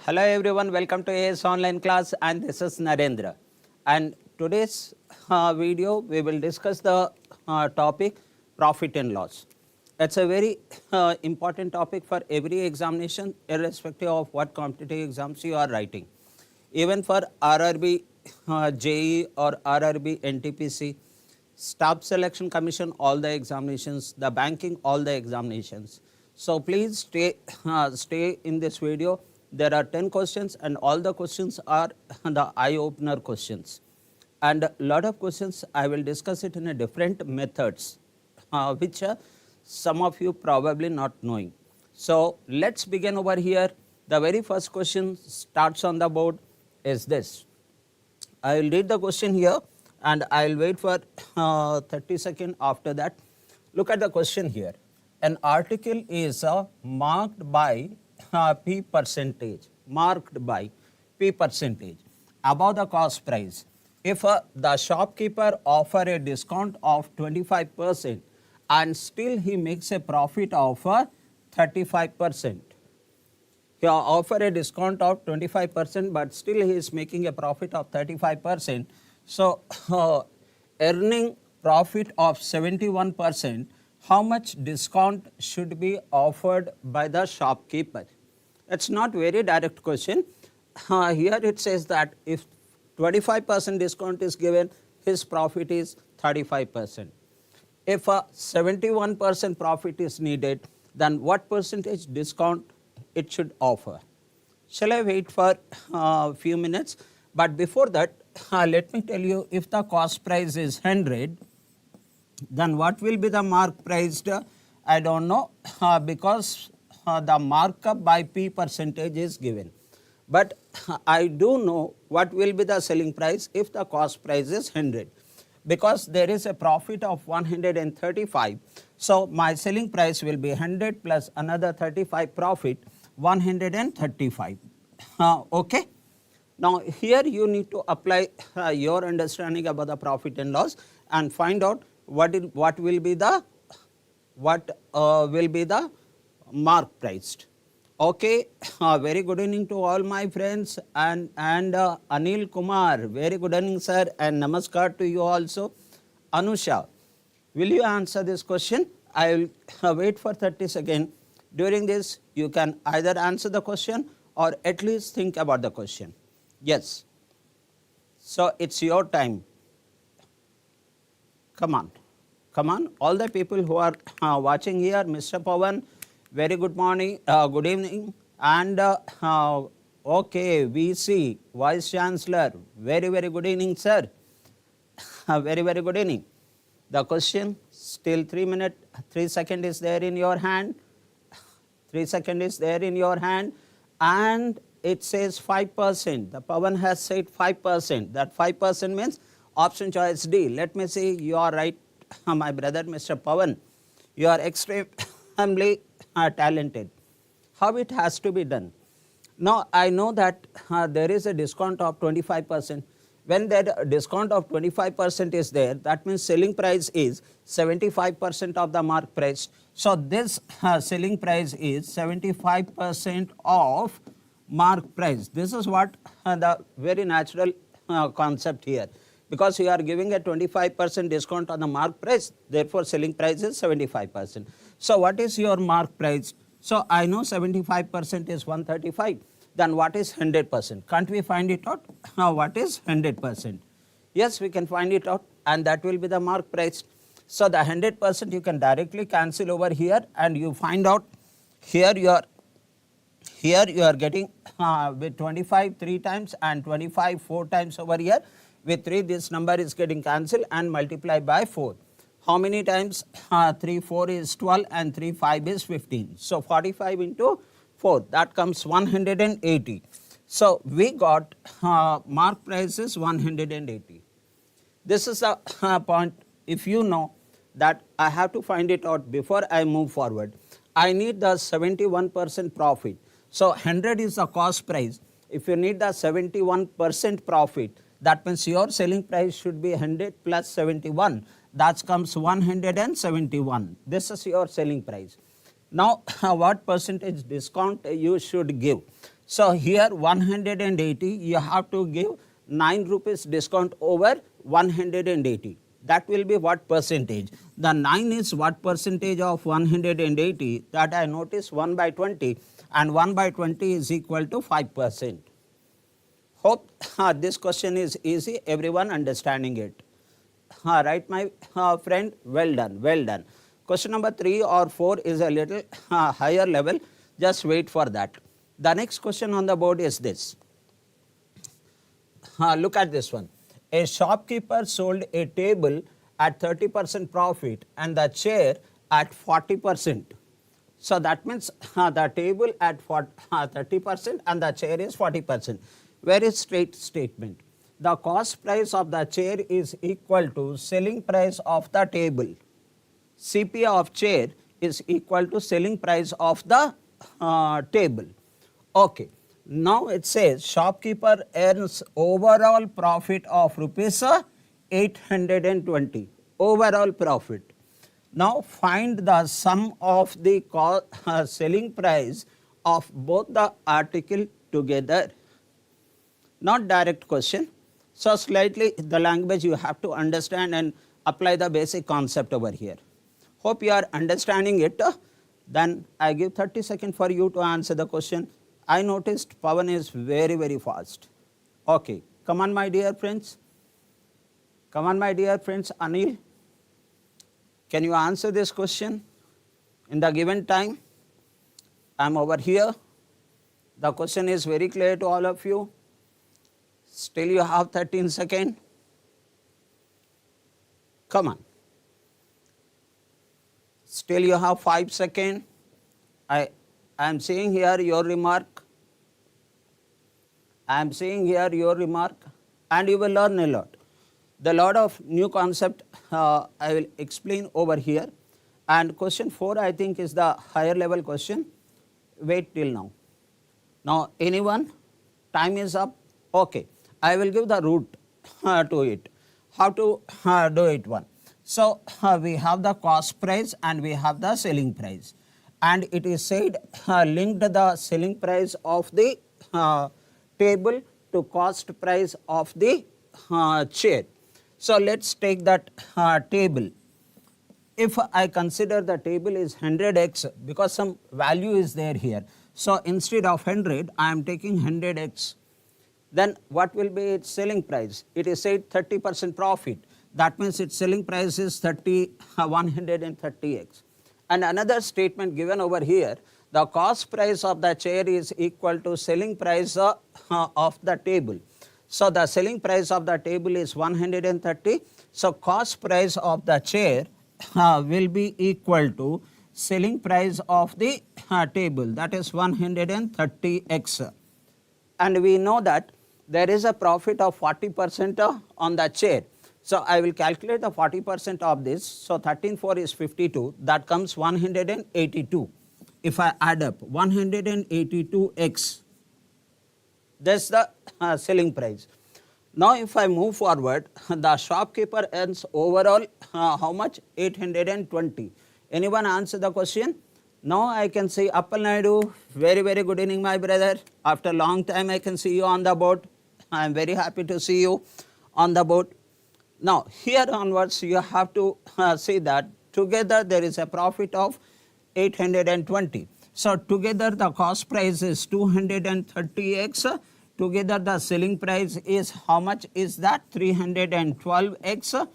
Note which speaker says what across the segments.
Speaker 1: Hello everyone, welcome to AS online class and this is Narendra. And today's video we will discuss the topic profit and loss. It's a very important topic for every examination irrespective of what competitive exams you are writing. Even for RRB JE or RRB NTPC, Staff Selection Commission, all the examinations, the banking, all the examinations. So please stay in this video. There are 10 questions and all the questions are the eye-opener questions. And a lot of questions I will discuss it in a different methods, which some of you probably not knowing. So let's begin over here. The very first question starts on the board is this. I will read the question here and I will wait for 30 seconds after that. Look at the question here. An article is marked by P percentage, marked by P percentage above the cost price. If the shopkeeper offer a discount of 25% and still he makes a profit of 35%. He offer a discount of 25% but still he is making a profit of 35%. So earning profit of 71%, how much discount should be offered by the shopkeeper? It's not very direct question. Here it says that if 25% discount is given, his profit is 35%. If a 71% profit is needed, then what percentage discount it should offer? Shall I wait for a few minutes? But before that, let me tell you, if the cost price is 100, then what will be the mark priced? I don't know because the markup by P percentage is given. But I do know what will be the selling price if the cost price is 100. Because there is a profit of 135. So my selling price will be 100 plus another 35 profit, 135. Okay. Now here you need to apply your understanding about the profit and loss and find out what will be the mark priced. Okay, very good evening to all my friends and Anil Kumar, very good evening sir, and namaskar to you also. Anusha, will you answer this question? I will wait for 30 seconds. During this you can either answer the question or at least think about the question. Yes, so it's your time. Come on, all the people who are watching here, Mr. Pawan, very good morning, good evening, and okay, VC, Vice Chancellor, very good evening, sir, very good evening. The question, still 3 seconds is there in your hand, 3 seconds is there in your hand, and it says 5%, the Pawan has said 5%, that 5% means option choice D. Let me see, you are right, my brother Mr. Pawan, you are extremely talented. How it has to be done? Now I know that there is a discount of 25%. When that discount of 25% is there, that means selling price is 75% of the mark price. So this selling price is 75% of mark price. This is what the very natural concept here. Because you are giving a 25% discount on the mark price, therefore selling price is 75%. So what is your mark price? So I know 75% is 135. Then what is 100%? Can't we find it out? Now what is 100%? Yes, we can find it out and that will be the mark price. So the 100% you can directly cancel over here and you find out here you are getting with 25 3 times and 25 4 times over here. With 3 this number is getting cancelled and multiplied by 4. How many times? 3 4 is 12 and 3 5 is 15. So 45 into 4, that comes 180. So we got mark price is 180. This is a point. If you know that I have to find it out before I move forward, I need the 71% profit. So 100 is the cost price. If you need the 71% profit, that means your selling price should be 100 plus 71. That comes 171. This is your selling price. Now, what percentage discount you should give? So here 180, you have to give 9 rupees discount over 180. That will be what percentage? The 9 is what percentage of 180? That I notice 1 by 20, and 1 by 20 is equal to 5%. Hope this question is easy, everyone understanding it. Right, my friend, well done, well done. Question number 3 or 4 is a little higher level, just wait for that. The next question on the board is this. Look at this one. A shopkeeper sold a table at 30% profit and the chair at 40%. So that means the table at 30% and the chair is 40%. Very straight statement. The cost price of the chair is equal to selling price of the table. CPA of chair is equal to selling price of the table. Okay. Now it says shopkeeper earns overall profit of rupees 820. Overall profit. Now find the sum of the selling price of both the article together. Not direct question. So slightly the language you have to understand and apply the basic concept over here. Hope you are understanding it. Then I give 30 seconds for you to answer the question. I noticed Pawan is very, very fast. Okay, come on my dear friends. Come on my dear friends. Anil, can you answer this question in the given time? I am over here. The question is very clear to all of you. Still you have 13 seconds. Come on. Still you have 5 seconds. I am seeing here your remark. I am seeing here your remark, and you will learn a lot. The lot of new concept I will explain over here. And question 4 I think is the higher level question. Wait till now. Now anyone? Time is up. Okay. I will give the route to it. How to do it one. So we have the cost price and we have the selling price. And it is said linked the selling price of the table to cost price of the chair. So let's take that table. If I consider the table is 100x because some value is there here. So instead of 100 I am taking 100x. Then what will be its selling price? It is said 30% profit. That means its selling price is 130x. And another statement given over here, the cost price of the chair is equal to selling price of the table. So the selling price of the table is 130. So cost price of the chair will be equal to selling price of the table, that is 130x. And we know that there is a profit of 40% on the chair. So I will calculate the 40% of this. So 13 4 is 52. That comes 182. If I add up 182x, that's the selling price. Now if I move forward, the shopkeeper earns overall how much? 820. Anyone answer the question? Now I can see Appal Naidu. Very, very good evening, my brother. After a long time I can see you on the board. I am very happy to see you on the board. Now here onwards you have to see that together there is a profit of 820. So together the cost price is 230x. Together the selling price is how much is that? 312x.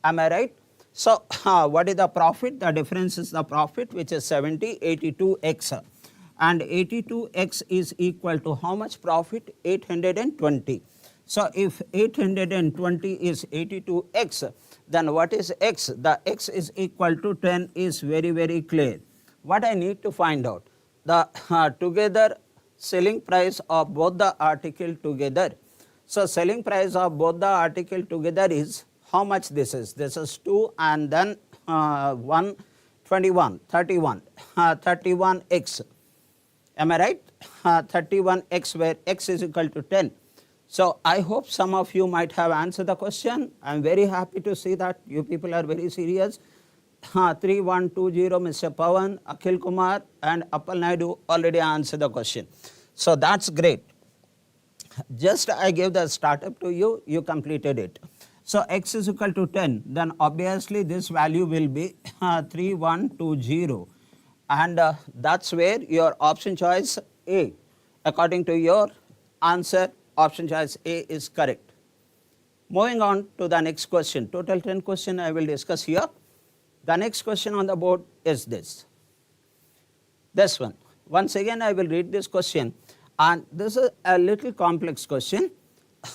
Speaker 1: Am I right? So what is the profit? The difference is the profit, which is 70, 82x. And 82x is equal to how much profit? 820. So if 820 is 82x, then what is x? The x is equal to 10 is very, very clear. What I need to find out? The together selling price of both the article together. So selling price of both the article together is how much this is? This is 2 and then 121, 31, 31x. Am I right? 31x where x is equal to 10. So I hope some of you might have answered the question. I am very happy to see that you people are very serious. 3120, Mr. Pawan, Akhil Kumar and Appal Naidu already answered the question. So that's great. Just I gave the startup to you, you completed it. So x is equal to 10, then obviously this value will be 3120, and that's where your option choice A, according to your answer, option choice A is correct. Moving on to the next question, total 10 question I will discuss here. The next question on the board is this one. Once again I will read this question, and this is a little complex question,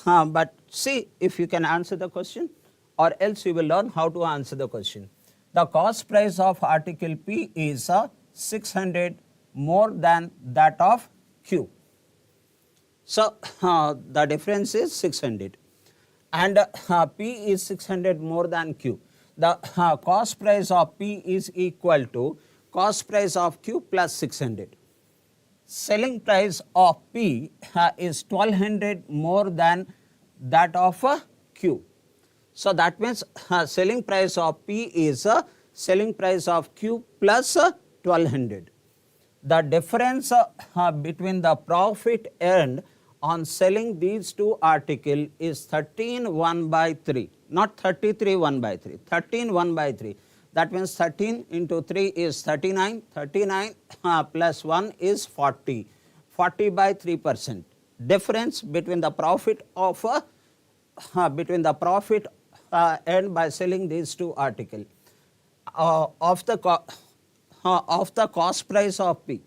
Speaker 1: but see if you can answer the question, or else you will learn how to answer the question. The cost price of article P is 600 more than that of Q. So the difference is 600, and P is 600 more than Q. The cost price of P is equal to cost price of Q plus 600. Selling price of P is 1200 more than that of Q. So that means selling price of P is selling price of Q plus 1200. The difference between the profit earned on selling these two articles is 13 1 by 3, not 33 1 by 3, 13 1 by 3. That means 13 into 3 is 39, 39 plus 1 is 40, 40 by 3%. Difference between the profit of earned by selling these two articles of the cost price of P.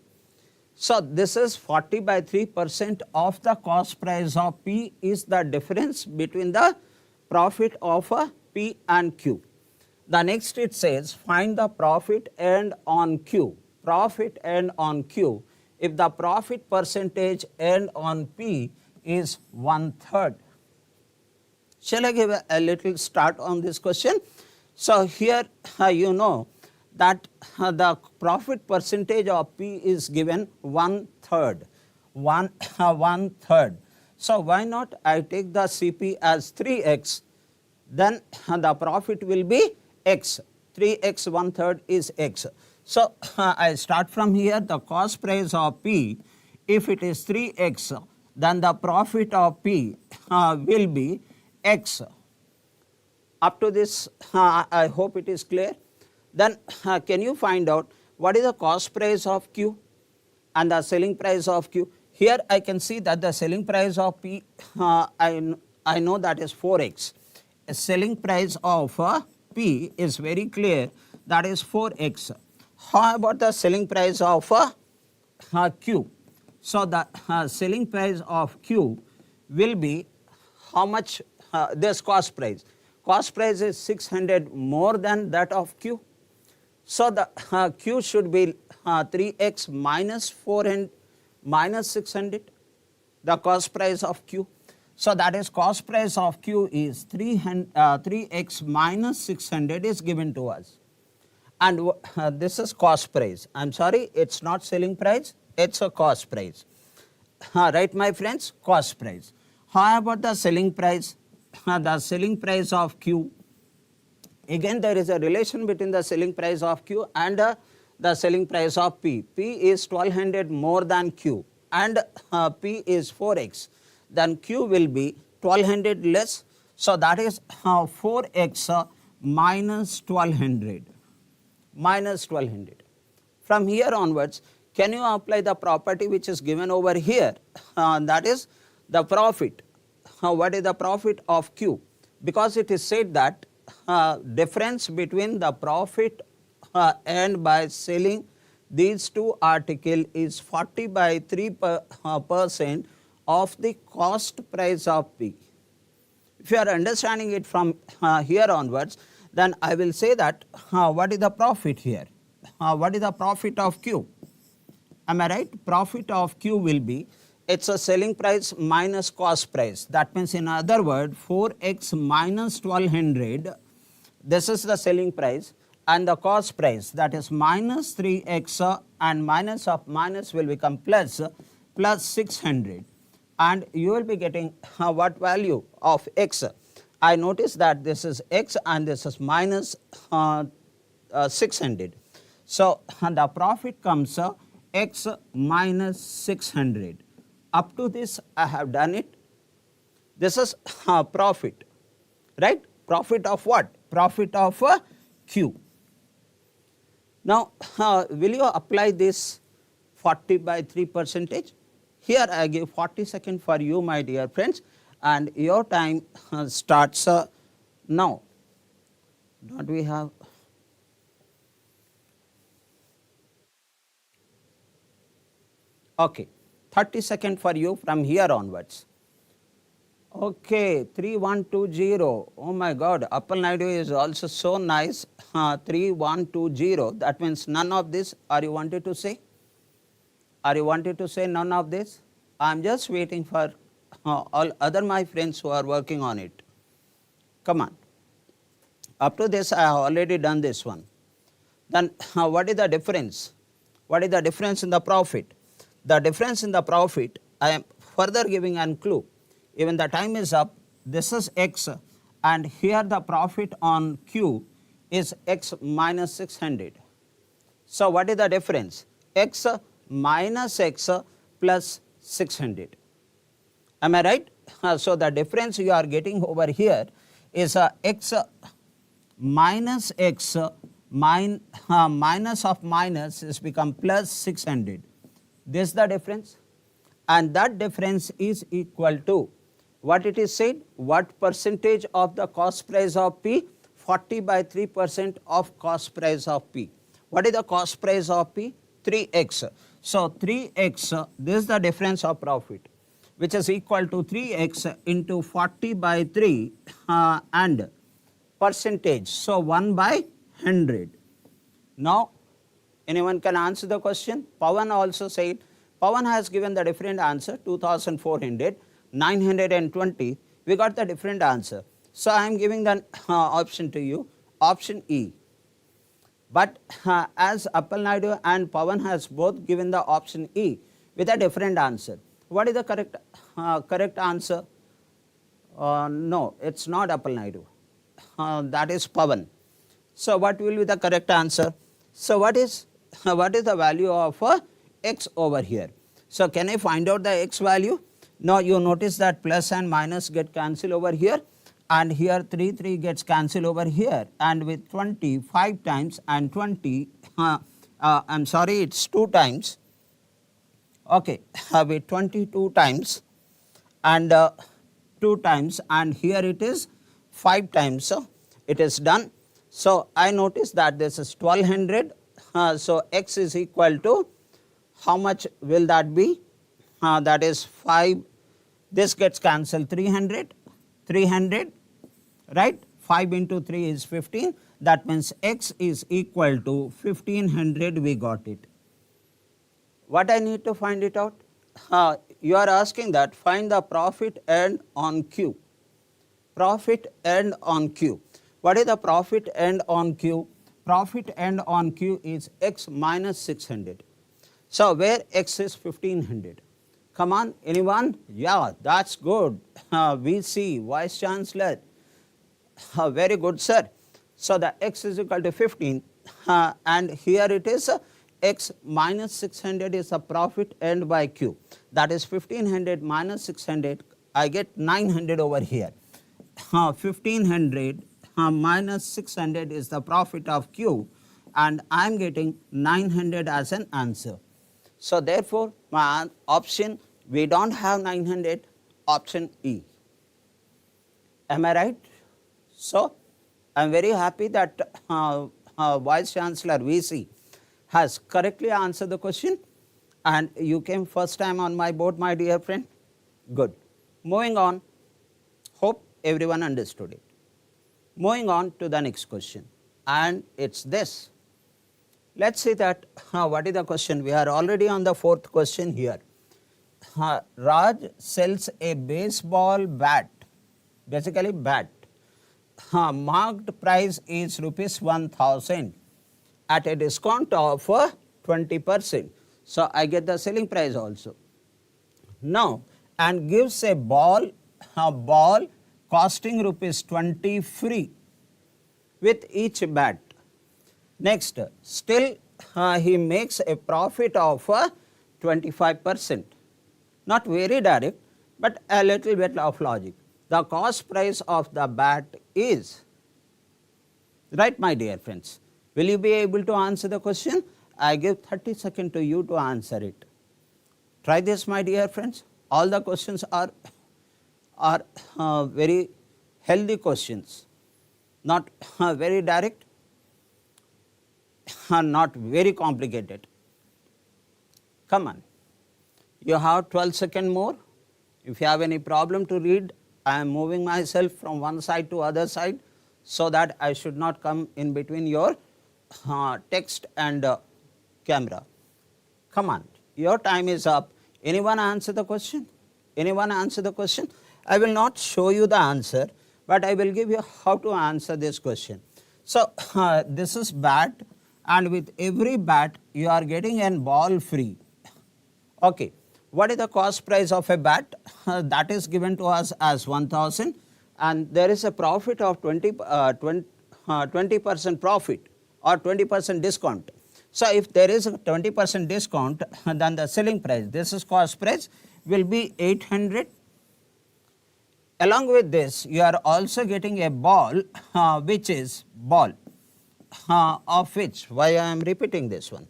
Speaker 1: So this is 40 by 3% of the cost price of P is the difference between the profit of P and Q. The next it says find the profit earned on Q. Profit earned on Q if the profit percentage earned on P is 1/3. Shall I give a little start on this question? So here you know that the profit percentage of P is given 1/3. 1/3. So why not I take the CP as 3x, then the profit will be x. 3x 1/3 is x. So I start from here, the cost price of P, if it is 3x, then the profit of P will be x. Up to this I hope it is clear. Then can you find out what is the cost price of Q and the selling price of Q? Here I can see that the selling price of P, I know that is 4x. Selling price of P is very clear, that is 4x. How about the selling price of Q? So the selling price of Q will be how much? This cost price. Cost price is 600 more than that of Q. So the Q should be 3x minus 400 minus 600, the cost price of Q. So that is cost price of Q is 3x minus 600 is given to us. And this is cost price. I am sorry, it is not selling price, it is a cost price. Right, my friends, cost price. How about the selling price? The selling price of Q. Again there is a relation between the selling price of Q and the selling price of P. P is 1200 more than Q and P is 4x. Then Q will be 1200 less. So that is 4x minus 1200. Minus 1200. From here onwards, can you apply the property which is given over here? That is the profit. What is the profit of Q? Because it is said that difference between the profit earned by selling these two articles is 40 by 3% of the cost price of P. If you are understanding it from here onwards, then I will say that what is the profit here? What is the profit of Q? Am I right? Profit of Q will be, it's a selling price minus cost price. That means in other words, 4x minus 1200, this is the selling price, and the cost price, that is minus 3x and minus of minus will become plus 600. And you will be getting what value of x? I notice that this is x and this is minus 600. So the profit comes x minus 600. Up to this I have done it. This is profit, right? Profit of what? Profit of Q. Now, will you apply this 40 by 3 percentage? Here I give 40 seconds for you, my dear friends, and your time starts now. Don't we have? Okay, 30 seconds for you from here onwards. Okay, 3120. Oh my God, Appal Naidu is also so nice. 3120. That means none of this. Are you wanted to say? Are you wanted to say none of this? I am just waiting for all other my friends who are working on it. Come on. Up to this, I have already done this one. Then what is the difference? What is the difference in the profit? The difference in the profit, I am further giving a clue. Even the time is up, this is X, and here the profit on Q is X minus 600. So what is the difference? X minus X plus 600. Am I right? So the difference you are getting over here is X minus X minus of minus is become plus 600. This is the difference, and that difference is equal to what it is said, what percentage of the cost price of P? 40 by 3% of cost price of P. What is the cost price of P? 3x. So 3x, this is the difference of profit, which is equal to 3x into 40 by 3 and percentage. So 1 by 100. Now, anyone can answer the question? Pawan also said, Pawan has given the different answer, 2400, 920. We got the different answer. So I am giving the option to you, option E. But as Appal Naidu and Pawan has both given the option E with a different answer. What is the correct answer? No, it's not Appal Naidu. That is Pawan. So what will be the correct answer? So what is the value of X over here? So can I find out the X value? Now you notice that plus and minus get cancelled over here, and here 3 gets cancelled over here, and with 20 5 times and 20 I'm sorry, it's 2 times. Okay, with 22 times and 2 times, and here it is 5 times. So it is done. So I notice that this is 1200. So X is equal to how much will that be? That is 5. This gets cancelled, 300, right? 5 into 3 is 15. That means X is equal to 1500. We got it. What I need to find it out? You are asking that find the profit earned on Q. Profit earned on Q. What is the profit earned on Q? Profit earned on Q is X minus 600. So where X is 1500. Come on, anyone? Yeah, that's good. VC, Vice Chancellor. Very good, sir. So the X is equal to 15 and here it is X minus 600 is a profit earned by Q. That is 1500 minus 600. I get 900 over here. 1500 minus 600 is the profit of Q, and I am getting 900 as an answer. So therefore, my option, we don't have 900, option E. Am I right? So I am very happy that Vice Chancellor VC has correctly answered the question, and you came first time on my board, my dear friend. Good. Moving on, hope everyone understood it. Moving on to the next question, and it's this. Let's see that what is the question. We are already on the 4th question here. Raj sells a baseball bat, basically bat. Marked price is rupees 1000 at a discount of 20%. So I get the selling price also. Now, and gives a ball costing rupees 20 free with each bat. Next, still he makes a profit of 25%. not very direct, but a little bit of logic. The cost price of the bat is, right my dear friends. Will you be able to answer the question? I give 30 seconds to you to answer it. Try this my dear friends. All the questions are very healthy questions, not very direct, not very complicated. Come on, you have 12 seconds more. If you have any problem to read, I am moving myself from one side to other side so that I should not come in between your text and camera. Come on, your time is up. Anyone answer the question? Anyone answer the question? I will not show you the answer, but I will give you how to answer this question. So, this is bat, and with every bat you are getting a ball free. Okay, what is the cost price of a bat? That is given to us as 1000, and there is a profit of 20% profit or 20% discount. So, if there is a 20% discount, then the selling price, this is cost price, will be 800. Along with this, you are also getting a ball, which is ball, of which, why I am repeating this one.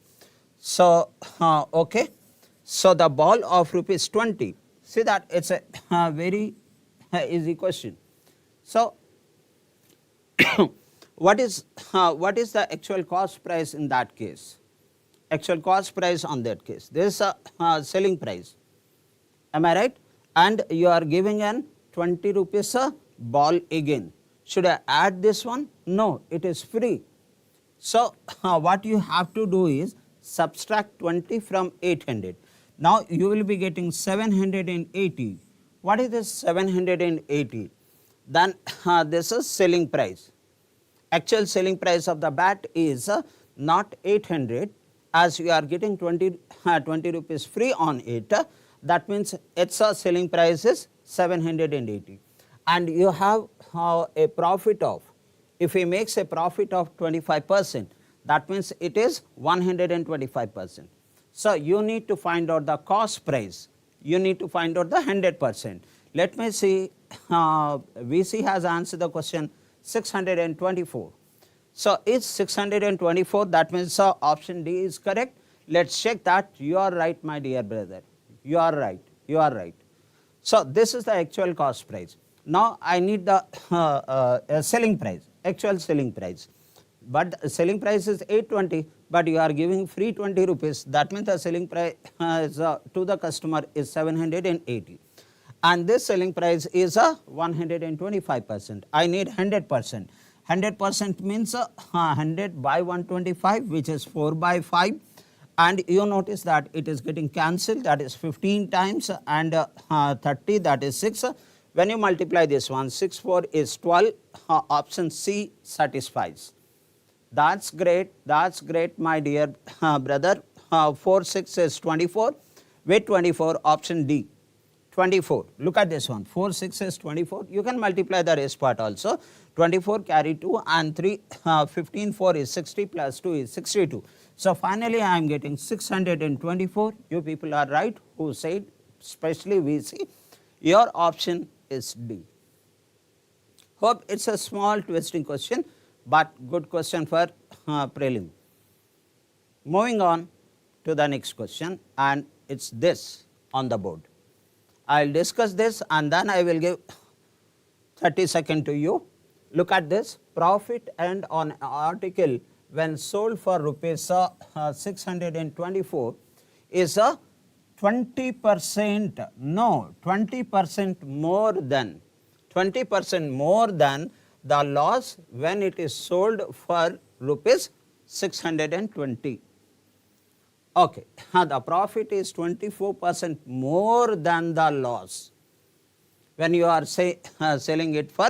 Speaker 1: So, okay, so the ball of rupees 20, see that it's a very easy question. So, what is the actual cost price in that case? Actual cost price on that case. This is a selling price. Am I right? And you are giving an 20 rupees a ball again. Should I add this one? No, it is free. So, what you have to do is subtract 20 from 800. Now, you will be getting 780. What is this 780? Then this is selling price. Actual selling price of the bat is not 800, as you are getting 20 rupees free on it. That means its selling price is 780, and you have a profit of, if he makes a profit of 25%, that means it is 125%. So, you need to find out the cost price, you need to find out the 100%. Let me see, VC has answered the question 624. So, is 624, that means option D is correct. Let us check that. You are right my dear brother, you are right, you are right. So, this is the actual cost price. Now, I need the selling price, actual selling price, but the selling price is 820, but you are giving free 20 rupees, that means the selling price to the customer is 780, and this selling price is 125%. I need 100%. 100% means 100 by 125, which is 4 by 5, and you notice that it is getting cancelled, that is 15 times, and 30, that is 6. When you multiply this one, 6 4 is 12, option C satisfies. That's great, my dear brother. 4 6 is 24, with 24, option D. 24, look at this one, 4 6 is 24, you can multiply the rest part also, 24 carry 2 and 3, 15 4 is 60 plus 2 is 62. So, finally, I am getting 624, you people are right who said, especially VC, your option is D. Hope it is a small twisting question, but good question for prelim. Moving on to the next question, and it is this on the board. I will discuss this and then I will give 30 seconds to you. Look at this, profit and on article when sold for rupees 624 is a 20%, no, 20% more than, 20% more than the loss when it is sold for rupees 620. Okay, the profit is 24% more than the loss when you are selling it for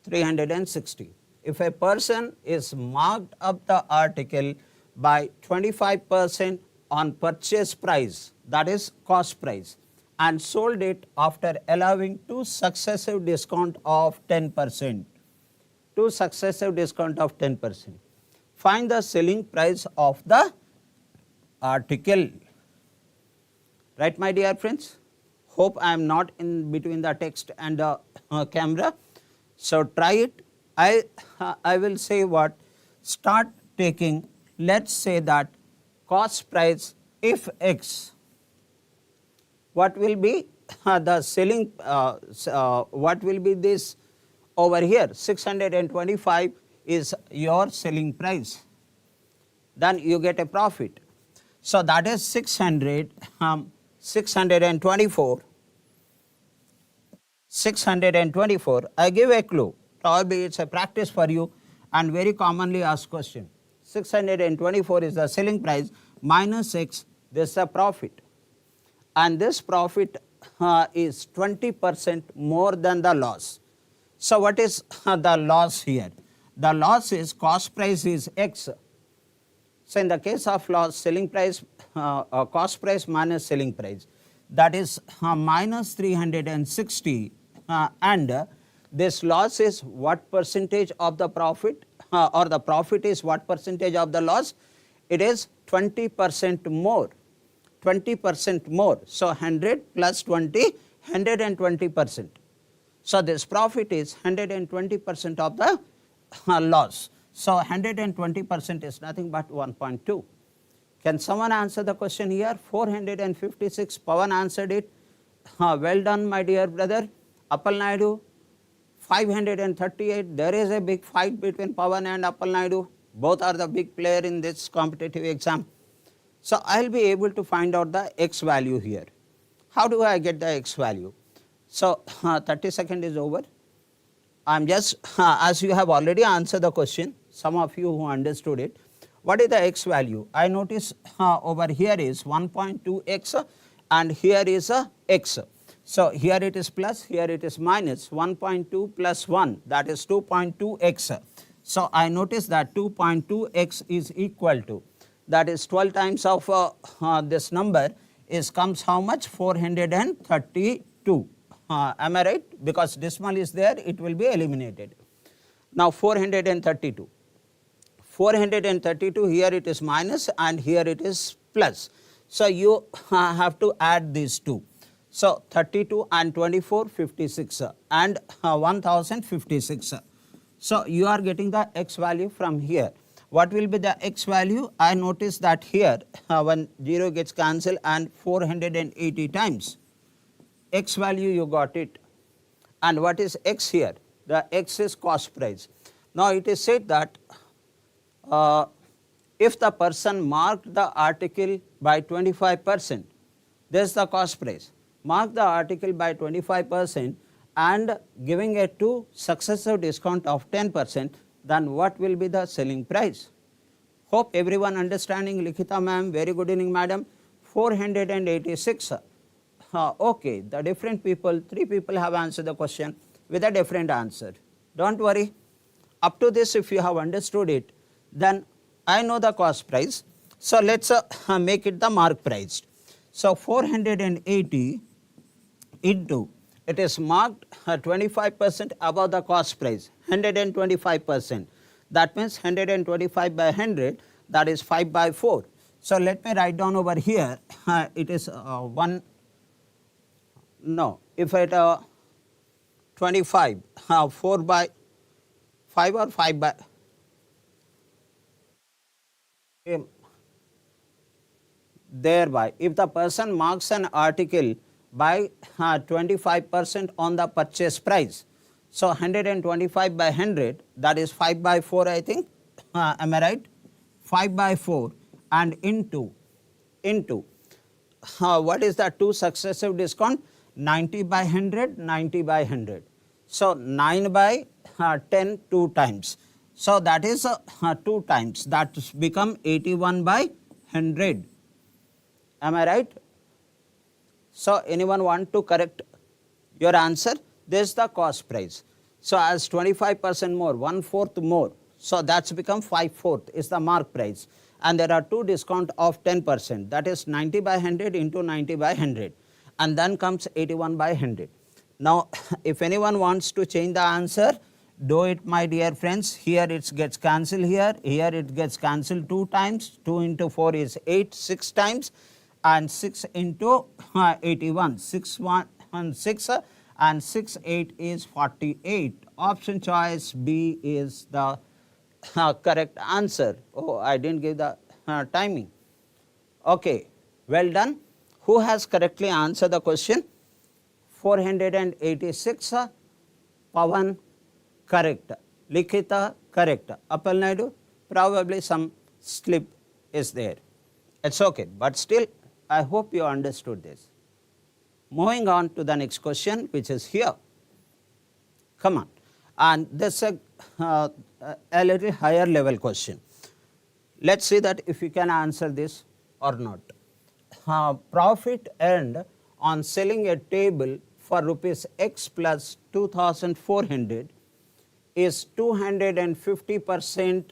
Speaker 1: 360. If a person is marked up the article by 25% on purchase price, that is cost price, and sold it after allowing two successive discount of 10%, find the selling price of the article. Right, my dear friends? Hope I am not in between the text and the camera. So try it. I will say what, start taking, let's say that cost price if X, what will be the selling, what will be this over here, 625 is your selling price, then you get a profit. So that is 624. I give a clue, probably it's a practice for you and very commonly asked question. 624 is the selling price minus X, this is the profit. And this profit is 20% more than the loss. So what is the loss here? The loss is cost price is X. So in the case of loss, selling price, cost price minus selling price, that is minus 360, and this loss is what percentage of the profit, or the profit is what percentage of the loss? It is 20% more. 20% more. So 100 plus 20, 120%. So this profit is 120% of the loss. So 120% is nothing but 1.2. Can someone answer the question here? 456, Pawan answered it. Well done, my dear brother. Appal Naidu, 538. There is a big fight between Pawan and Appal Naidu. Both are the big player in this competitive exam. So I will be able to find out the X value here. How do I get the X value? So 30 seconds is over. I am just, as you have already answered the question, some of you who understood it, what is the X value? I notice over here is 1.2X and here is a X. So here it is plus, here it is minus. 1.2 plus 1, that is 2.2X. So I notice that 2.2X is equal to, that is 12 times of this number is comes how much? 432. Am I right? Because decimal is there, it will be eliminated. Now 432. 432, here it is minus and here it is plus. So you have to add these two. So 32 and 24, 56 and 1056. So you are getting the X value from here. What will be the X value? I notice that here when 0 gets cancelled and 480 times. X value you got it. And what is X here? The X is cost price. Now it is said that if the person marked the article by 25%, this is the cost price. Mark the article by 25% and giving a 2 successive discount of 10%, then what will be the selling price? Hope everyone understanding. Likhita ma'am, very good evening madam. 486. Okay, the different people, 3 people have answered the question with a different answer. Don't worry. Up to this, if you have understood it, then I know the cost price. So let's make it the mark price. So 480 into, it is marked 25% above the cost price, 125%. That means 125 by 100, that is 5 by 4. So let me write down over here, it is 1, no, if it 25, 4 by 5 or 5 by, thereby, if the person marks an article by 25% on the purchase price, so 125 by 100, that is 5 by 4 I think, am I right? 5 by 4 and into, what is the 2 successive discount? 90 by 100, 90 by 100. So 9 by 10 2 times. So that is 2 times, that become 81 by 100. Am I right? So anyone want to correct your answer? This is the cost price. So as 25% more, 1/4 more. So that's become 5/4 is the mark price. And there are 2 discount of 10%. That is 90 by 100 into 90 by 100. And then comes 81 by 100. Now if anyone wants to change the answer, do it my dear friends. Here it gets cancelled here. Here it gets cancelled 2 times. 2 into 4 is 8, 6 times. and 6 into 81, 616 and 68 is 48. Option choice B is the correct answer. Oh, I didn't give the timing. Okay, well done. Who has correctly answered the question? 486, Pavan correct, Likhita correct, Appal Naidu probably some slip is there. It's okay, but still I hope you understood this. Moving on to the next question, which is here. Come on, and this is a little higher level question. Let's see that if you can answer this or not. Profit earned on selling a table for rupees X plus 2400 is 250%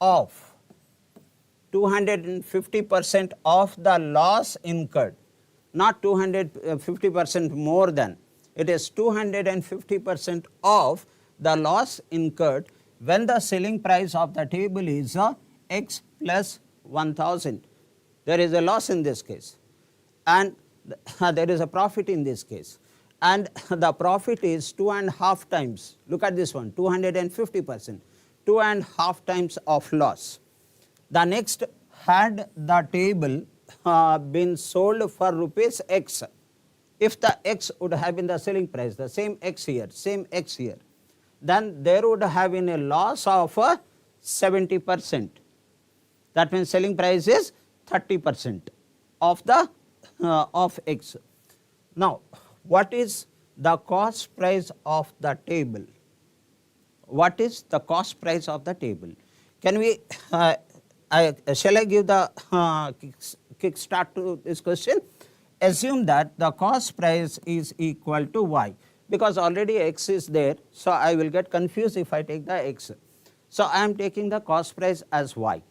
Speaker 1: off. 250% of the loss incurred, not 250% more than. It is 250% of the loss incurred when the selling price of the table is X plus 1000. There is a loss in this case, and there is a profit in this case, and the profit is 2.5 times. Look at this one, 250%, 2.5 times of loss. The next, had the table been sold for rupees X, if the X would have been the selling price, the same X here, then there would have been a loss of 70%. That means selling price is 30% of the of X. Now, what is the cost price of the table? What is the cost price of the table? Can we, shall I give the kick start to this question? Assume that the cost price is equal to Y, because already X is there, so I will get confused if I take the X. So I am taking the cost price as Y.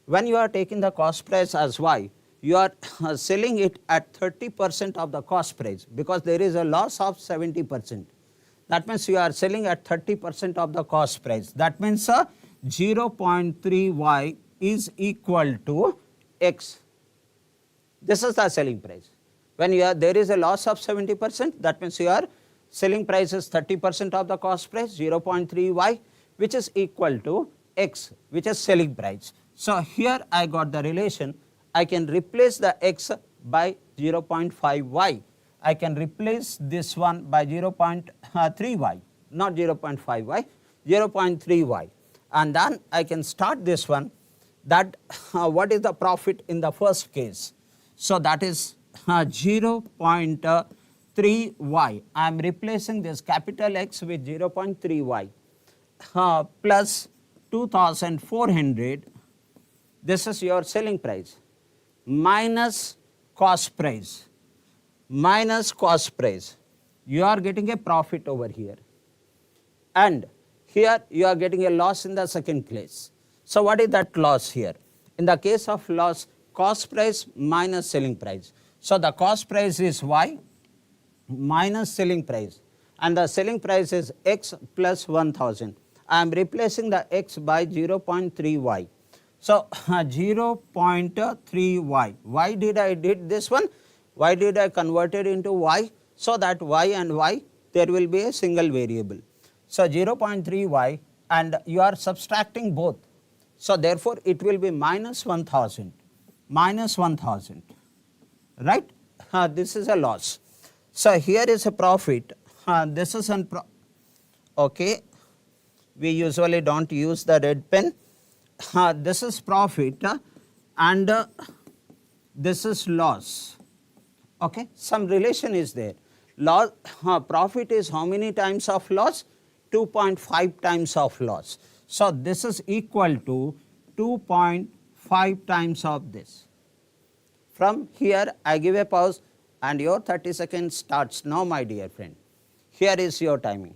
Speaker 1: When you are taking the cost price as Y, you are selling it at 30% of the cost price, because there is a loss of 70%. That means you are selling at 30% of the cost price. That means 0.3Y is equal to X. This is the selling price. When there is a loss of 70%, that means your selling price is 30% of the cost price, 0.3Y, which is equal to X, which is selling price. So here I got the relation. I can replace the X by 0.5Y. I can replace this one by 0.3Y, not 0.5Y, 0.3Y. And then I can start this one, that what is the profit in the first case. So that is 0.3Y. I am replacing this capital X with 0.3Y plus 2400. This is your selling price minus cost price. Minus cost price. You are getting a profit over here. And here you are getting a loss in the second case. So what is that loss here? In the case of loss, cost price minus selling price. So the cost price is Y minus selling price, and the selling price is X plus 1000. I am replacing the X by 0.3Y. So 0.3Y. Why did I did this one? Why did I convert it into Y? So that Y and Y, there will be a single variable. So 0.3Y, and you are subtracting both. So therefore it will be minus 1000. Minus 1000. Right? This is a loss. So here is a profit. This is an okay. We usually don't use the red pen. This is profit and this is loss. Okay, some relation is there. Loss, profit is how many times of loss? 2.5 times of loss. So this is equal to 2.5 times of this. From here I give a pause and your 30 seconds starts now, my dear friend. Here is your timing.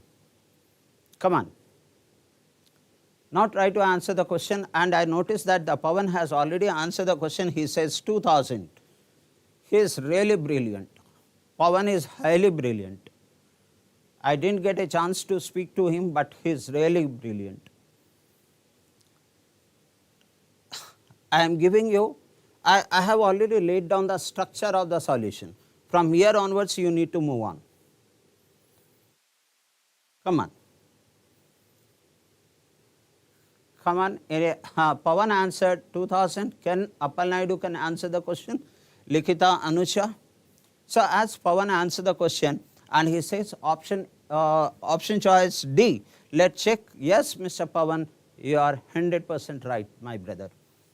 Speaker 1: Come on. Now try to answer the question, and I notice that the Pavan has already answered the question. He says 2000. He is really brilliant. Pavan is highly brilliant. I didn't get a chance to speak to him, but he is really brilliant. I I have already laid down the structure of the solution. From here onwards, you need to move on. Come on. Come on. Pawan answered 2000. Can Appal Naidu can answer the question? Likita, Anusha. So as Pawan answered the question and he says option choice D. Let's check. Yes, Mr. Pawan, you are 100% right, my brother.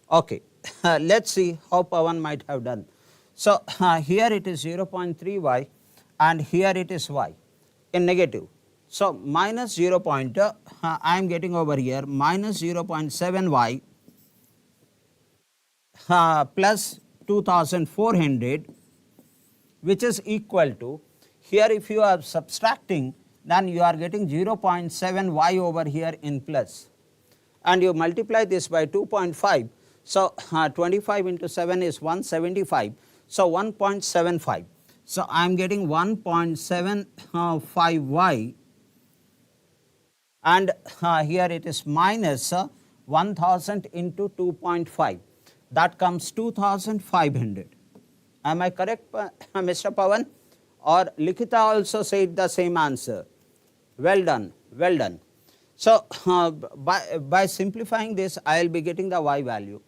Speaker 1: Okay. Let's see how Pawan might have done. So here it is 0.3y and here it is y in negative. So minus 0. I am getting over here minus 0.7y plus 2400, which is equal to, here if you are subtracting, then you are getting 0.7y over here in plus, and you multiply this by 2.5. So 25 into 7 is 175. So 1.75. So I am getting 1.75y, and here it is minus 1000 into 2.5. That comes 2500. Am I correct, Mr. Pawan? Or Likita also said the same answer. Well done, well done. So by simplifying this, I will be getting the y value.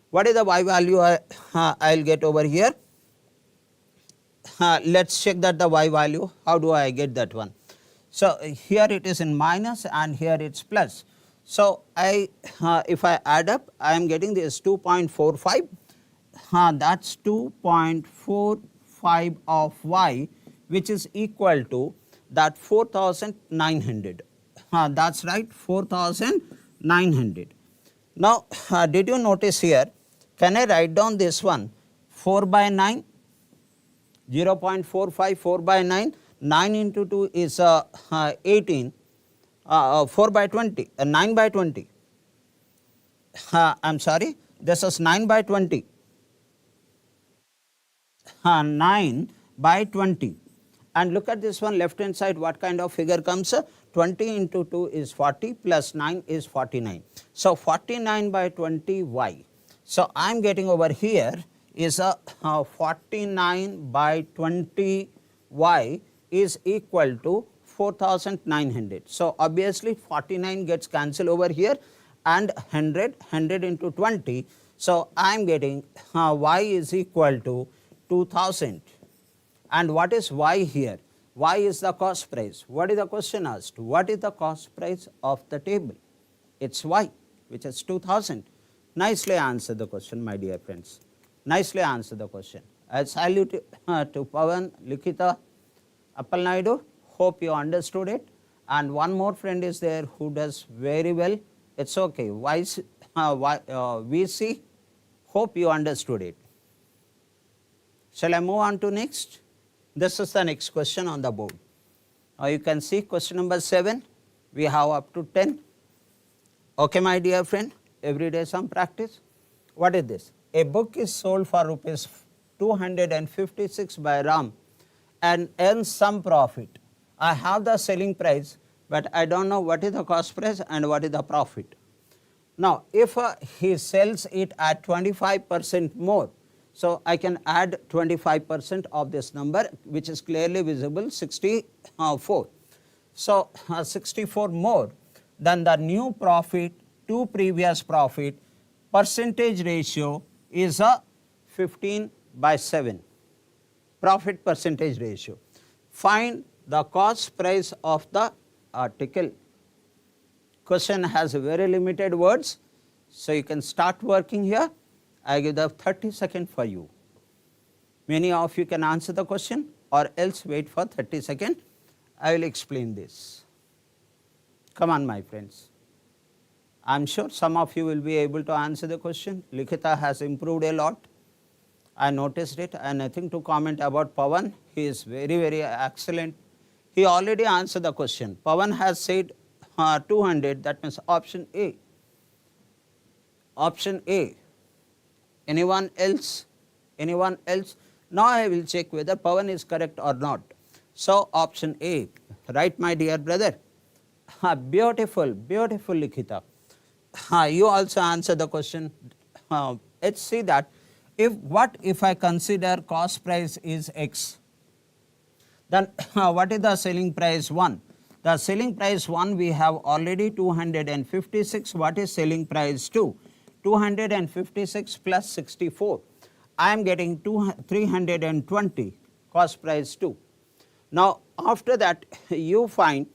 Speaker 1: What is the y value I will get over here? Let's check that the y value. How do I get that one? So here it is in minus and here it's plus. So if I add up, I am getting this 2.45. That's 2.45 of y, which is equal to that 4,900. That's right, 4,900. Now did you notice here? Can I write down this one? 4 by 9, 0.45, 4 by 9, 9 into 2 is 18, 4 by 20, 9 by 20. I am sorry, this is 9 by 20. 9 by 20. And look at this one, left hand side, what kind of figure comes? 20 into 2 is 40 plus 9 is 49. So 49 by 20 y. So I am getting over here is a 49 by 20 y is equal to 4,900. So obviously 49 gets cancelled over here and 100 into 20. So I am getting y is equal to 2000. And what is y here? Y is the cost price. What is the question asked? What is the cost price of the table? It's y, which is 2000. Nicely answered the question, my dear friends. Nicely answered the question. I salute to Pawan, Likita, Appal Naidu. Hope you understood it. And one more friend is there who does very well. It's okay. VC, hope you understood it. Shall I move on to next? This is the next question on the board. You can see question number 7. We have up to 10. Okay, my dear friend, every day some practice. What is this? A book is sold for rupees 256 by Ram and earns some profit. I have the selling price, but I don't know what is the cost price and what is the profit. Now, if he sells it at 25% more, so I can add 25% of this number, which is clearly visible, 64. So 64 more than the new profit to previous profit, percentage ratio is a 15 by 7. Profit percentage ratio. Find the cost price of the article. Question has very limited words, so you can start working here. I give the 30 seconds for you. Many of you can answer the question or else wait for 30 seconds. I will explain this. Come on, my friends. I am sure some of you will be able to answer the question. Likita has improved a lot. I noticed it, and nothing to comment about Pawan. He is very, very excellent. He already answered the question. Pawan has said 200, that means option A. Option A. Anyone else? Anyone else? Now I will check whether Pawan is correct or not. So option A. Right, my dear brother? Beautiful, beautiful, Likita. You also answer the question. Let's see that if I consider cost price is X, then what is the selling price 1? The selling price 1 we have already 256. What is selling price 2? 256 plus 64. I am getting 320 cost price 2. Now after that you find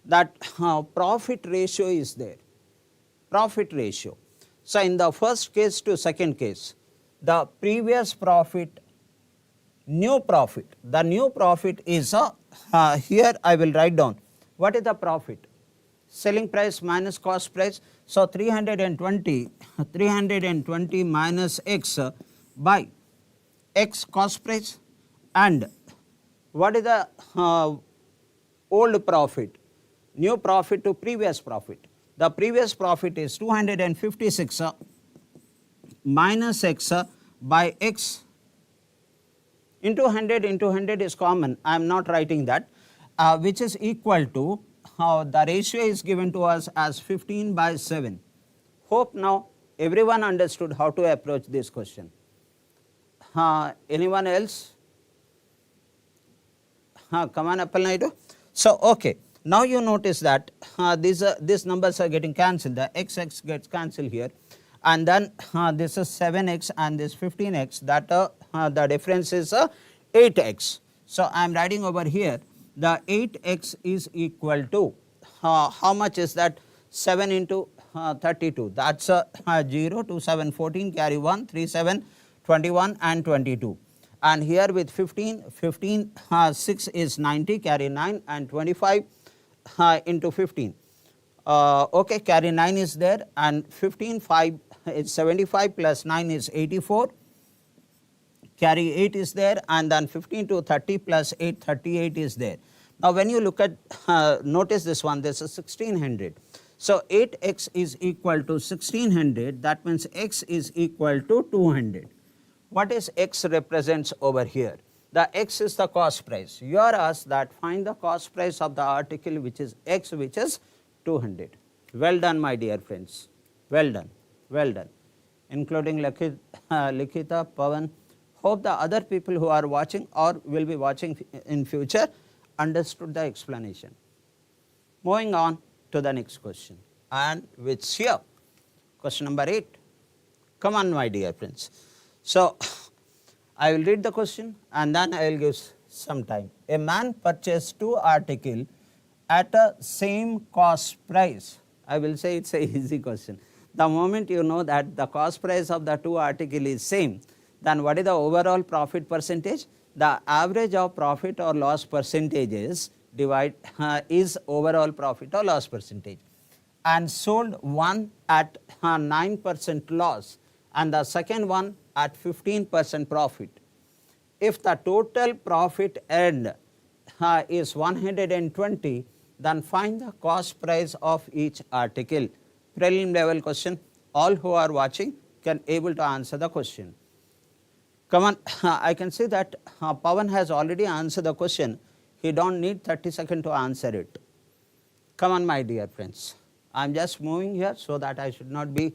Speaker 1: that profit ratio is there. Profit ratio. So in the first case to second case, the previous profit, new profit, the new profit is here I will write down what is the profit, selling price minus cost price. So 320 minus X by X cost price, and what is the old profit, new profit to previous profit. The previous profit is 256 minus X by X into 100 is common, I am not writing that, which is equal to, the ratio is given to us as 15/7. Hope now everyone understood how to approach this question. Anyone else? Come on, Appal Naidu. So okay, now you notice that these numbers are getting cancelled. The x gets cancelled here, and then this is 7x and this 15x, that the difference is 8x. So I am writing over here the 8x is equal to how much is that? 7 into 32, that's 0, 2, 7, 14, carry 1, 3, 7, 21 and 22. And here with 15, 6 is 90, carry 9, and 25 into 15. Okay, carry 9 is there, and 15, 5 is 75 plus 9 is 84, carry 8 is there, and then 15 to 30 plus 8, 38 is there. Now when you look at, notice this one, this is 1600. So 8x is equal to 1600, that means x is equal to 200. What is x represents over here? The x is the cost price. You are asked that find the cost price of the article which is x, which is 200. Well done, my dear friends. Well done. Well done. Including Likita, Pavan. Hope the other people who are watching or will be watching in future understood the explanation. Moving on to the next question, and which here, question number 8. Come on, my dear friends. So I will read the question and then I will give some time. A man purchased 2 articles at a same cost price. I will say it's a easy question. The moment you know that the cost price of the 2 articles is same, then what is the overall profit percentage? The average of profit or loss percentages is overall profit or loss percentage. And sold one at 9% loss and the second one at 15% profit. If the total profit earned is 120, then find the cost price of each article. Prelim level question. All who are watching can able to answer the question. Come on, I can see that Pavan has already answered the question. He don't need 30 seconds to answer it. Come on, my dear friends. I am just moving here so that I should not be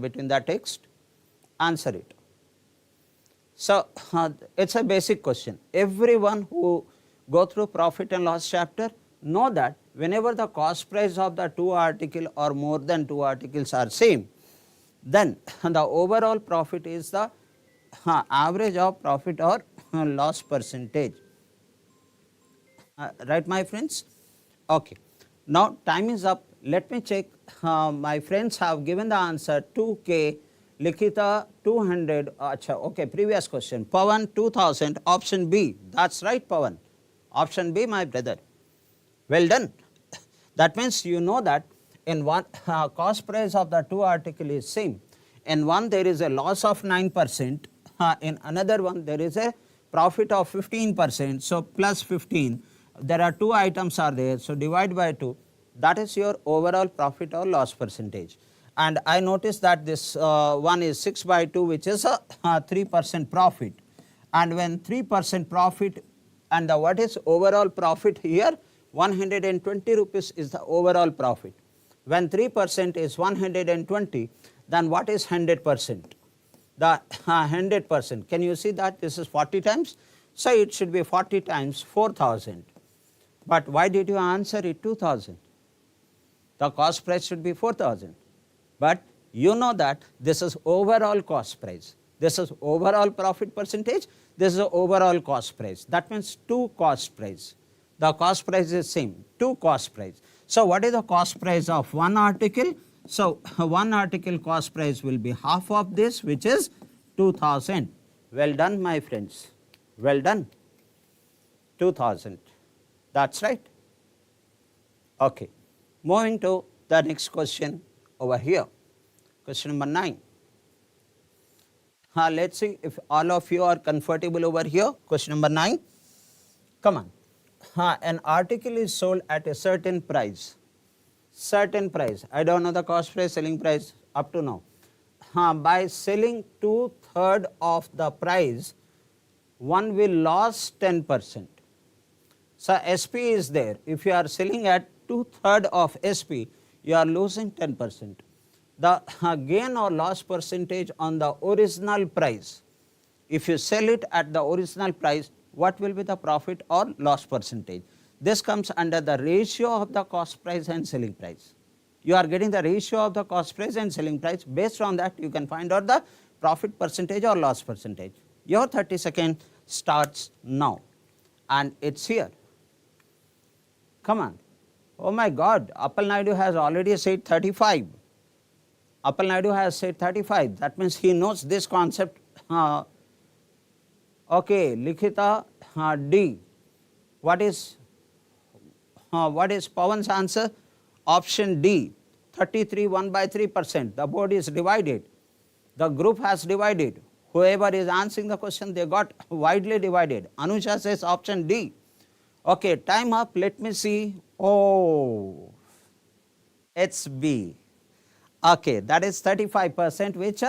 Speaker 1: between the text. Answer it. So it's a basic question. Everyone who go through profit and loss chapter know that whenever the cost price of the 2 articles or more than 2 articles are same, then the overall profit is the average of profit or loss percentage. Right, my friends? Okay. Now time is up. Let me check. My friends have given the answer 2K, Likita 200. Okay, previous question. Pavan 2000, option B. That's right, Pavan. Option B, my brother. Well done. That means you know that in one cost price of the 2 article is same. In one there is a loss of 9%. In another one there is a profit of 15%. So plus 15. There are 2 items are there. So divide by 2. That is your overall profit or loss percentage. And I noticed that this one is 6 by 2, which is a 3% profit. And when 3% profit, and the what is overall profit here? 120 rupees is the overall profit. When 3% is 120, then what is 100%? the 100%. Can you see that this is 40 times? So it should be 40 times 4,000. But why did you answer it 2,000? The cost price should be 4,000. But you know that this is overall cost price. This is overall profit percentage. This is overall cost price. That means 2 cost price. The cost price is same, 2 cost price. So what is the cost price of one article? So one article cost price will be half of this, which is 2,000. Well done, my friends. Well done. 2,000. That's right. Okay. Moving to the next question over here. Question number 9. Let's see if all of you are comfortable over here. Question number 9. Come on. An article is sold at a certain price. Certain price. I don't know the cost price, selling price up to now. By selling 2/3 of the price, one will lose 10%. So SP is there. If you are selling at 2/3 of SP, you are losing 10%. The gain or loss percentage on the original price. If you sell it at the original price, what will be the profit or loss percentage? This comes under the ratio of the cost price and selling price. You are getting the ratio of the cost price and selling price. Based on that, you can find out the profit percentage or loss percentage. Your 30 seconds starts now, and it's here. Come on. Oh my God, Appal Naidu has already said 35. Appal Naidu has said 35. That means he knows this concept. Okay, Likhita D. What is Pawan's answer? Option D, 33 1/3%. The board is divided. The group has divided. Whoever is answering the question, they got widely divided. Anusha says option D. Okay, time up. Let me see. Oh, it's B. Okay, that is 35%, which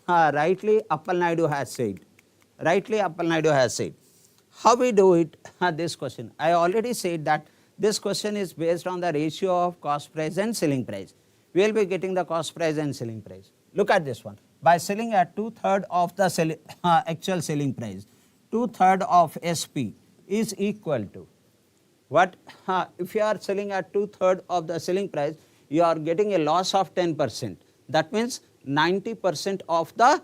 Speaker 1: rightly Appal Naidu has said. Rightly Appal Naidu has said. How we do it? This question. I already said that this question is based on the ratio of cost price and selling price. We will be getting the cost price and selling price. Look at this one. By selling at 2/3 of the actual selling price, 2/3 of SP is equal to what? If you are selling at 2/3 of the selling price, you are getting a loss of 10%. That means 90% of the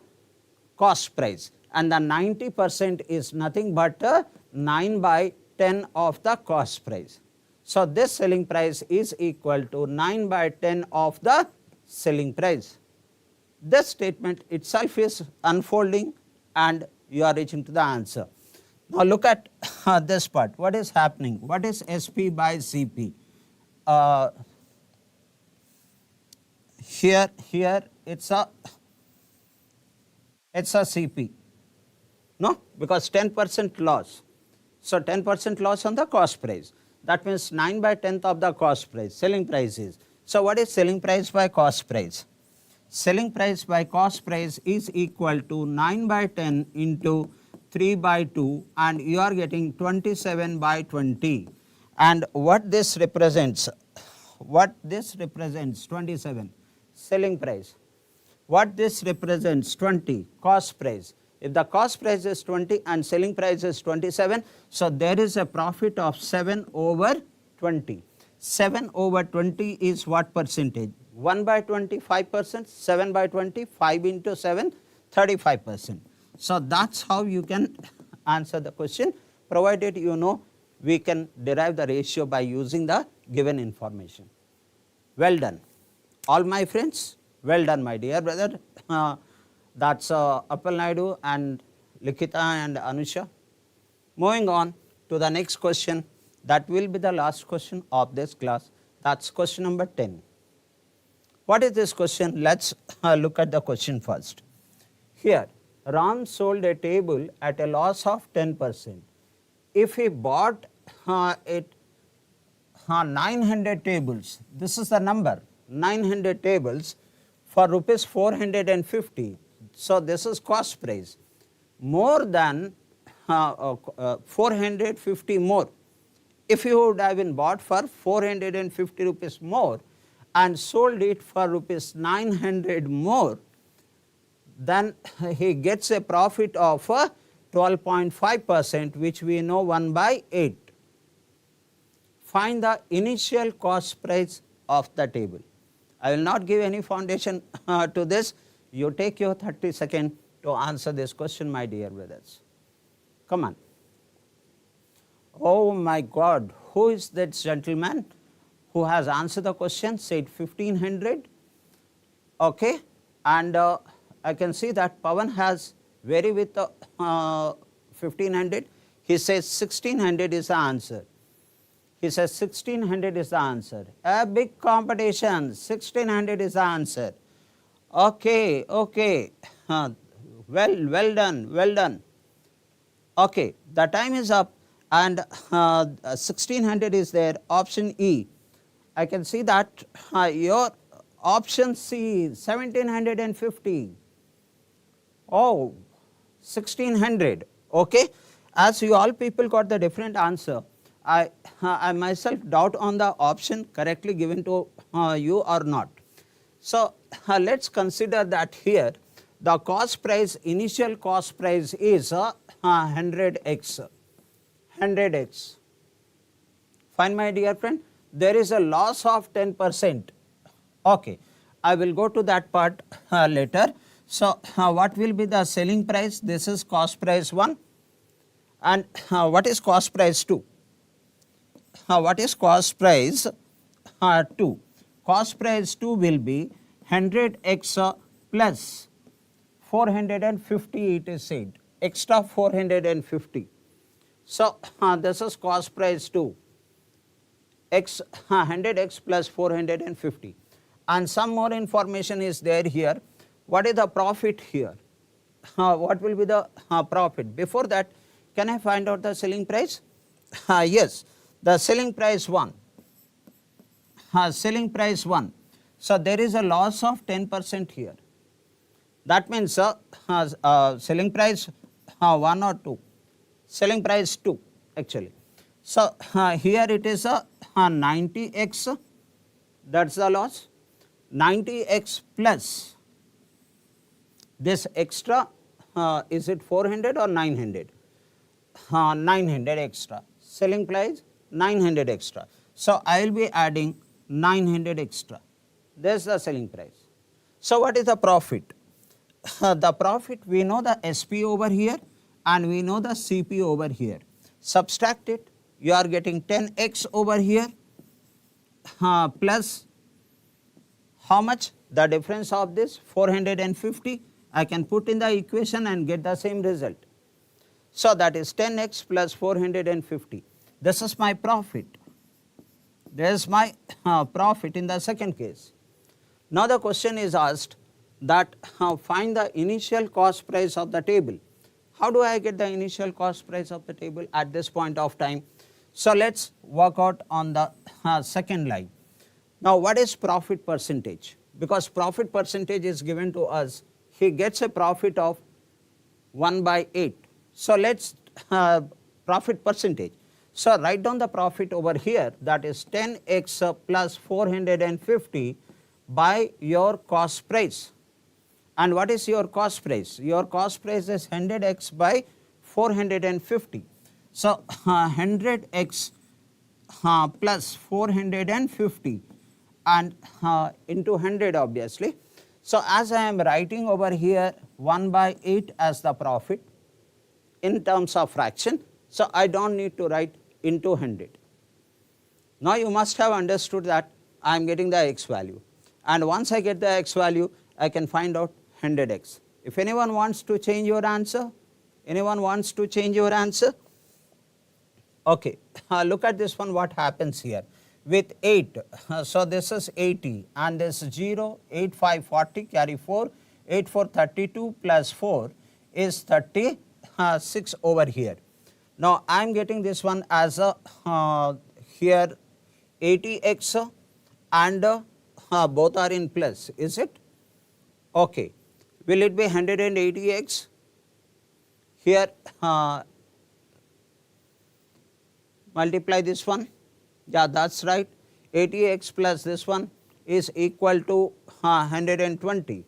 Speaker 1: cost price. And the 90% is nothing but 9/10 of the cost price. So this selling price is equal to 9/10 of the selling price. This statement itself is unfolding and you are reaching to the answer. Now look at this part. What is happening? What is SP by CP? Here it's a CP. No, because 10% loss. So 10% loss on the cost price. That means 9/10 of the cost price. Selling price is. So what is selling price by cost price? Selling price by cost price is equal to 9/10 into 3/2, and you are getting 27/20. And what this represents? 27 selling price. What this represents? 20 cost price. If the cost price is 20 and selling price is 27, so there is a profit of 7/20. 7/20 is what percentage? 1/20, 5%, 7/20, 5 into 7, 35%. So that's how you can answer the question, provided you know we can derive the ratio by using the given information. Well done. All my friends, well done, my dear brother. That's Appal Naidu and Likhita and Anusha. Moving on to the next question, that will be the last question of this class. That's question number 10. What is this question? Let's look at the question first. Here, Ram sold a table at a loss of 10%. If he bought it 900 tables, this is the number, 900 tables for rupees 450. So this is cost price. More than 450 more. If you would have been bought for 450 rupees more and sold it for rupees 900 more, then he gets a profit of 12.5%, which we know 1 by 8. Find the initial cost price of the table. I will not give any foundation to this. You take your 30 seconds to answer this question, my dear brothers. Come on. Oh my God, who is that gentleman who has answered the question? Said 1500. Okay, and I can see that Pawan has vary with 1500. He says 1600 is the answer. He says 1600 is the answer. A big competition, 1600 is the answer. Okay, okay, well done. Okay, the time is up and 1600 is there, option E. I can see that your option C, 1750. Oh, 1600. Okay, as you all people got the different answer, I myself doubt on the option correctly given to you or not. So let's consider that here the cost price, initial cost price is 100x. 100x. Fine, my dear friend. There is a loss of 10%. Okay, I will go to that part later. So what will be the selling price? This is cost price 1. And what is cost price 2? What is cost price 2? Cost price 2 will be 100x plus 450, it is said, extra 450. So this is cost price 2, 100x plus 450. And some more information is there here. What is the profit here? What will be the profit? Before that, can I find out the selling price? Yes, the selling price 1. Selling price 1. So there is a loss of 10% here. That means selling price 1 or 2. Selling price 2 actually. So here it is 90x, that's the loss. 90x plus this extra, is it 400 or 900? 900 extra. Selling price 900 extra. So I will be adding 900 extra. This is the selling price. So what is the profit? The profit, we know the SP over here and we know the CP over here. Subtract it, you are getting 10x over here plus how much? The difference of this 450. I can put in the equation and get the same result. So that is 10x plus 450. This is my profit. This is my profit in the second case. Now the question is asked that find the initial cost price of the table. How do I get the initial cost price of the table at this point of time? So let's work out on the second line. Now what is profit percentage? Because profit percentage is given to us, he gets a profit of 1 by 8. So let's profit percentage. So write down the profit over here, that is 10x plus 450 by your cost price. And what is your cost price? Your cost price is 100x by 450. So 100x plus 450 and into 100 obviously. So as I am writing over here 1 by 8 as the profit in terms of fraction, so I don't need to write into 100. Now you must have understood that I am getting the x value, and once I get the x value I can find out 100x. If anyone wants to change your answer, anyone wants to change your answer? Okay, look at this one, what happens here. With 8, so this is 80 and this 0, 8, 5, 40, carry 4, 8, 4, 32 plus 4 is 36 over here. Now I am getting this one as a here 80x and both are in plus, is it? Okay, will it be 180x? Here multiply this one. Yeah, that's right. 80x plus this one is equal to 120.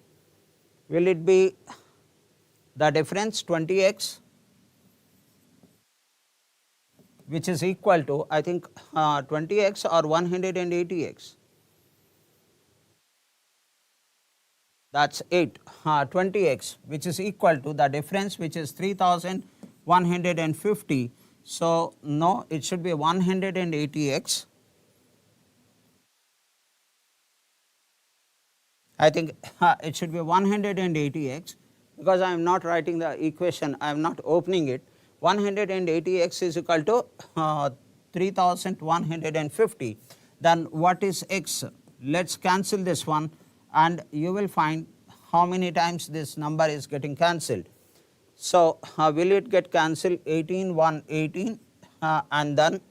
Speaker 1: Will it be the difference 20x, which is equal to, I think, 20x or 180x? That's 8. 20x, which is equal to the difference, which is 3150. So, no, it should be 180x. I think it should be 180x, because I am not writing the equation, I am not opening it. 180x is equal to 3150. Then what is x? Let's cancel this one, and you will find how many times this number is getting cancelled. So, will it get cancelled? 18, 1, 18, and then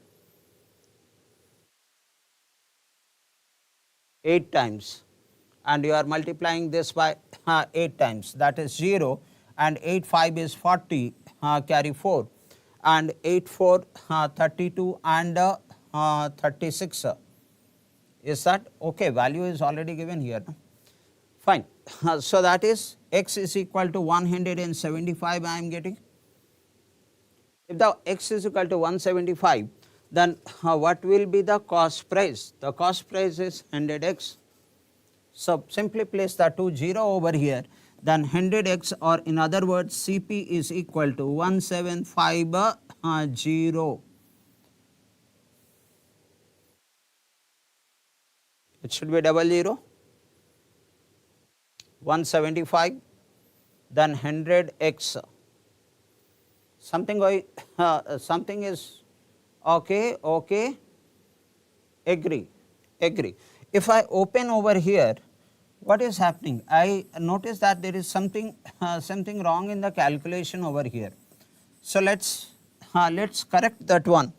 Speaker 1: 8 times, and you are multiplying this by 8 times, that is 0, and 8 5 is 40, carry 4, and 8 4 32, and 36. Is that okay? Value is already given here. No? Fine. So, that is x is equal to 175 I am getting. If the x is equal to 175, then what will be the cost price? The cost price is 100x. So, simply place the 20 over here, then 100x, or in other words Cp is equal to 1750. It should be 00, 175, then 100x. Something something is okay, okay, agree. If I open over here, what is happening? I notice that there is something wrong in the calculation over here. So, let's correct that one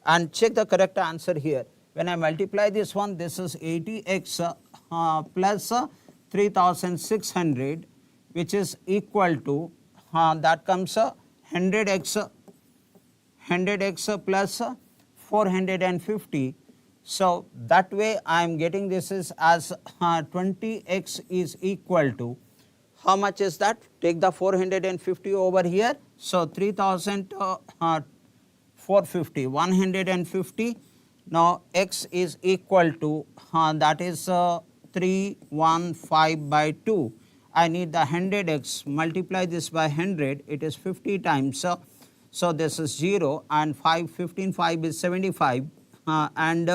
Speaker 1: and check the correct answer here. When I multiply this one, this is 80x plus 3600, which is equal to that comes 100x plus 450. So, that way I am getting this is as 20x is equal to, how much is that? Take the 450 over here. So, 3450, 150. Now, x is equal to that is 315 by 2. I need the 100x, multiply this by 100, it is 50 times. So, this is 0, and 15 5 is 75, and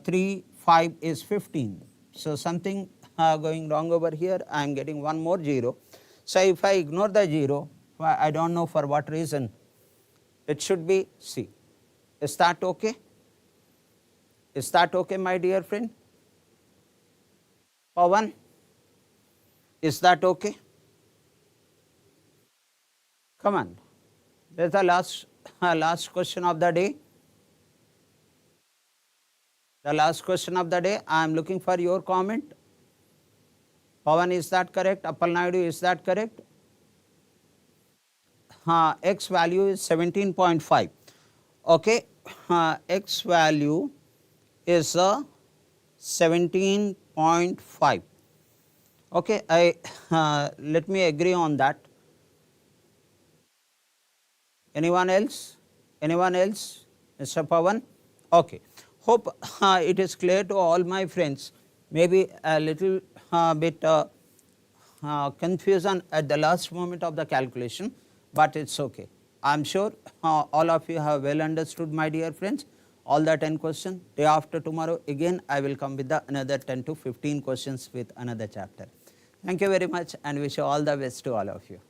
Speaker 1: 3 5 is 15. So, something going wrong over here, I am getting one more 0. So, if I ignore the 0, I do not know for what reason, it should be C. Is that okay? Is that okay, my dear friend? Pawan, is that okay? Come on, that is the last question of the day. The last question of the day, I am looking for your comment. Pawan, is that correct? Appal Naidu, is that correct? X value is 17.5. Okay, x value is 17.5. Okay, let me agree on that. Anyone else? Anyone else? Mr. Pawan? Okay. Hope it is clear to all my friends. Maybe a little bit confusion at the last moment of the calculation, but it's okay. I am sure all of you have well understood, my dear friends, all the 10 questions. Day after tomorrow again I will come with the another 10 to 15 questions with another chapter. Thank you very much, and wish you all the best to all of you.